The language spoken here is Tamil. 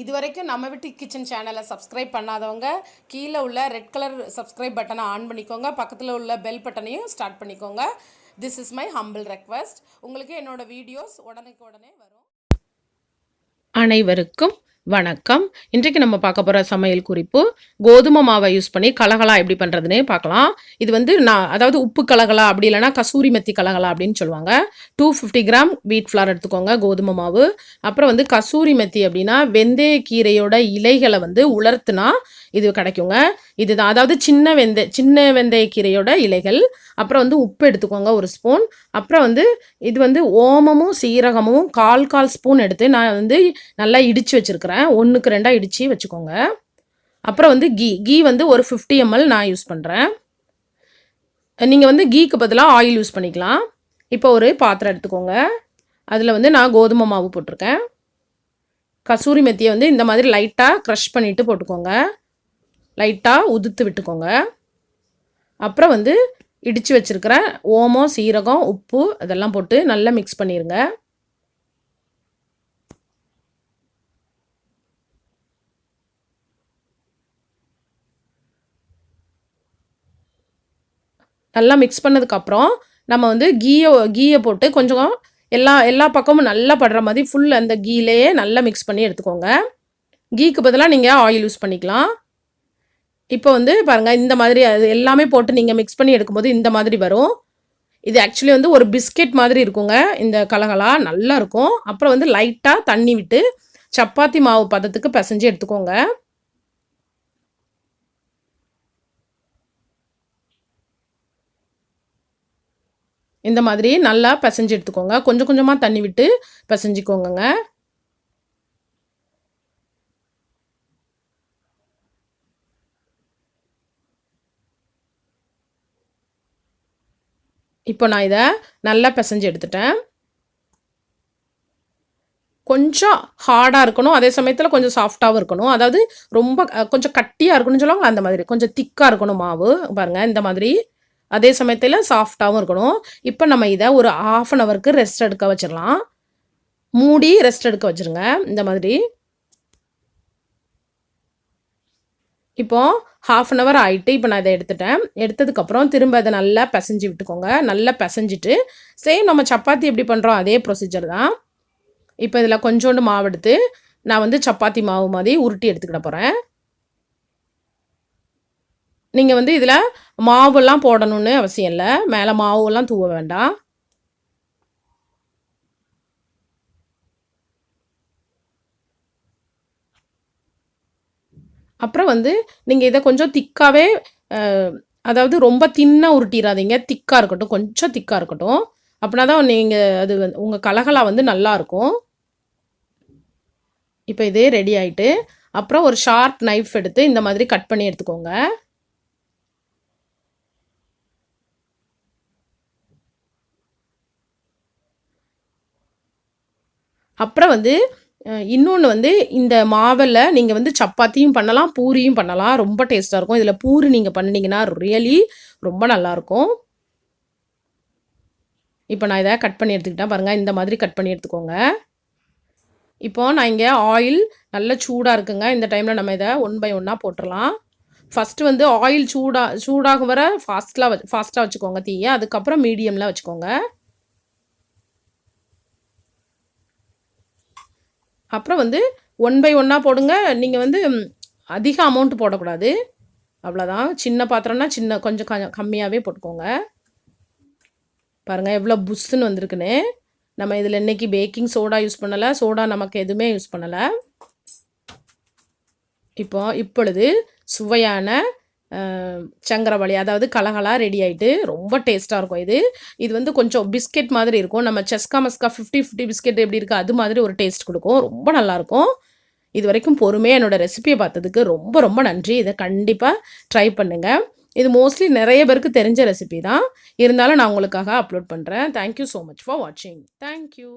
இதுவரைக்கும் நம்ம வீட்டு கிச்சன் சேனலை சப்ஸ்கிரைப் பண்ணாதவங்க கீழே உள்ள ரெட் கலர் சப்ஸ்கிரைப் பட்டனை ஆன் பண்ணிக்கோங்க. பக்கத்தில் உள்ள பெல் பட்டனையும் ஸ்டார்ட் பண்ணிக்கோங்க. This is my humble request. உங்களுக்கு என்னோட வீடியோஸ் உடனே வரும். அனைவருக்கும் வணக்கம். இன்றைக்கு நம்ம பார்க்க போகிற சமையல் குறிப்பு கோதுமை மாவை யூஸ் பண்ணி கலகலா எப்படி பண்ணுறதுனே பார்க்கலாம். இது வந்து அதாவது உப்பு கலகலா அப்படி இல்லைனா கசூரி மெத்தி கலகலா அப்படின்னு சொல்லுவாங்க. 250 கிராம் வீட் ஃப்ளார் எடுத்துக்கோங்க, கோதுமை மாவு. அப்புறம் வந்து கசூரி மெத்தி அப்படின்னா வெந்தய கீரையோட இலைகளை வந்து உலர்த்துனா இது கிடைக்குங்க. இதுதான், அதாவது சின்ன வெந்தய கீரையோட இலைகள். அப்புறம் வந்து உப்பு எடுத்துக்கோங்க 1 ஸ்பூன். அப்புறம் வந்து இது வந்து ஓமமும் சீரகமும் கால் ஸ்பூன் எடுத்து நான் வந்து நல்லா இடித்து வச்சுருக்கிறேன். 1க்கு 2 இடித்து வச்சுக்கோங்க. அப்புறம் வந்து கீ வந்து ஒரு 50 ml நான் யூஸ் பண்ணுறேன். நீங்கள் வந்து கீக்கு பதிலாக ஆயில் யூஸ் பண்ணிக்கலாம். இப்போ ஒரு பாத்திரம் எடுத்துக்கோங்க. அதில் வந்து நான் கோதுமை மாவு போட்டிருக்கேன். கசூரி மெத்தியை வந்து இந்த மாதிரி லைட்டாக க்ரஷ் பண்ணிவிட்டு போட்டுக்கோங்க. லைட்டாக உதுத்து விட்டுக்கோங்க. அப்புறம் வந்து இடித்து வச்சுருக்கிற ஓமம், சீரகம், உப்பு அதெல்லாம் போட்டு நல்லா மிக்ஸ் பண்ணிடுங்க. நல்லா மிக்ஸ் பண்ணதுக்கப்புறம் நம்ம வந்து கீயை போட்டு கொஞ்சம் எல்லா பக்கமும் நல்லா படுற மாதிரி ஃபுல் அந்த கீலேயே நல்லா மிக்ஸ் பண்ணி எடுத்துக்கோங்க. கீக்கு பதிலாக நீங்கள் ஆயில் யூஸ் பண்ணிக்கலாம். இப்போ வந்து பாருங்கள், இந்த மாதிரி அது எல்லாமே போட்டு நீங்கள் மிக்ஸ் பண்ணி எடுக்கும்போது இந்த மாதிரி வரும். இது ஆக்சுவலி வந்து ஒரு பிஸ்கெட் மாதிரி இருக்குங்க. இந்த கலகலா நல்லா இருக்கும். அப்புறம் வந்து லைட்டாக தண்ணி விட்டு சப்பாத்தி மாவு பதத்துக்கு பிசைஞ்சு எடுத்துக்கோங்க. இந்த மாதிரி நல்லா பிசைஞ்சு எடுத்துக்கோங்க. கொஞ்சம் கொஞ்சமாக தண்ணி விட்டு பிசைஞ்சிக்கோங்க. இப்போ நான் இதை நல்லா பிசைஞ்சு எடுத்துட்டேன். கொஞ்சம் ஹார்டாக இருக்கணும், அதே சமயத்தில் கொஞ்சம் சாஃப்டாகவும் இருக்கணும். அதாவது ரொம்ப கொஞ்சம் கட்டியாக இருக்கணும்னு சொல்லுவாங்க, அந்த மாதிரி கொஞ்சம் திக்காக இருக்கணும் மாவு. பாருங்கள் இந்த மாதிரி. அதே சமயத்தில் சாஃப்டாகவும் இருக்கணும். இப்போ நம்ம இதை ஒரு 1/2 ஹவருக்கு ரெஸ்ட் எடுக்க வச்சிடலாம். மூடி ரெஸ்ட் எடுக்க வச்சுருங்க இந்த மாதிரி. இப்போது 1/2 ஹவர் ஆகிட்டு. இப்போ நான் இதை எடுத்துட்டேன். எடுத்ததுக்கப்புறம் திரும்ப அதை நல்லா பிசைஞ்சு விட்டுக்கோங்க. நல்லா பிசைஞ்சிட்டு சேம் நம்ம சப்பாத்தி எப்படி பண்ணுறோம் அதே ப்ரொசீஜர் தான். இப்போ இதில் கொஞ்சோண்டு மாவு எடுத்து நான் வந்து சப்பாத்தி மாவு மாதிரி உருட்டி எடுத்துக்கிட போகிறேன். நீங்கள் வந்து இதில் மாவெல்லாம் போடணுன்னு அவசியம் இல்லை. மேலே மாவெல்லாம் தூவ வேண்டாம். அப்புறம் வந்து நீங்கள் இதை கொஞ்சம் திக்காகவே, அதாவது ரொம்ப தின்னாக உருட்டிடாதீங்க. திக்காக இருக்கட்டும், கொஞ்சம் திக்காக இருக்கட்டும். அப்படின்னா தான் நீங்கள் அது வந்து உங்கள் கலகலா வந்து நல்லாயிருக்கும். இப்போ இதே ரெடி ஆகிட்டு அப்புறம் ஒரு ஷார்ப் நைஃப் எடுத்து இந்த மாதிரி கட் பண்ணி எடுத்துக்கோங்க. அப்புறம் வந்து இன்னொன்று வந்து இந்த மாவில் நீங்கள் வந்து சப்பாத்தியும் பண்ணலாம், பூரியும் பண்ணலாம். ரொம்ப டேஸ்ட்டாக இருக்கும். இதில் பூரி நீங்கள் பண்ணினீங்கன்னா ரியலி ரொம்ப நல்லாயிருக்கும். இப்போ நான் இதை கட் பண்ணி எடுத்துக்கிட்டேன். பாருங்கள் இந்த மாதிரி கட் பண்ணி எடுத்துக்கோங்க. இப்போ நான் இங்கே ஆயில் நல்லா சூடாக இருக்குங்க. இந்த டைமில் நம்ம இதை 1 by 1 போட்டுடலாம். ஃபஸ்ட்டு வந்து ஆயில் சூடாக வர ஃபாஸ்ட்டாக வச்சுக்கோங்க தீயை. அதுக்கப்புறம் மீடியமில் வச்சுக்கோங்க. அப்புறம் வந்து 1 by 1 போடுங்க. நீங்கள் வந்து அதிக அமௌண்ட் போடக்கூடாது, அவ்வளோதான். சின்ன பாத்திரம்னா கொஞ்சம் கம்மியாகவே போட்டுக்கோங்க. பாருங்கள் எவ்வளோ புஷ்ஷுன்னு வந்திருக்குன்னு. நம்ம இதில் இன்றைக்கி பேக்கிங் சோடா யூஸ் பண்ணலை, சோடா நமக்கு எதுவுமே யூஸ் பண்ணலை. இப்பொழுது சுவையான சங்கரவள்ளி அதாவது கலகலா ரெடி ஆகிட்டு. ரொம்ப டேஸ்ட்டாக இருக்கும் இது வந்து கொஞ்சம் பிஸ்கெட் மாதிரி இருக்கும். நம்ம செஸ்கா மஸ்கா 50 பிஸ்கெட் எப்படி இருக்குது அது மாதிரி ஒரு டேஸ்ட் கொடுக்கும். ரொம்ப நல்லாயிருக்கும். இது வரைக்கும் பொறுமையாக என்னோடய ரெசிபியை பார்த்ததுக்கு ரொம்ப ரொம்ப நன்றி. இதை கண்டிப்பாக ட்ரை பண்ணுங்கள். இது மோஸ்ட்லி நிறைய பேருக்கு தெரிஞ்ச ரெசிபி தான், இருந்தாலும் நான் உங்களுக்காக அப்லோட் பண்ணுறேன். தேங்க்யூ ஸோ மச் ஃபார் வாட்சிங். தேங்க்யூ.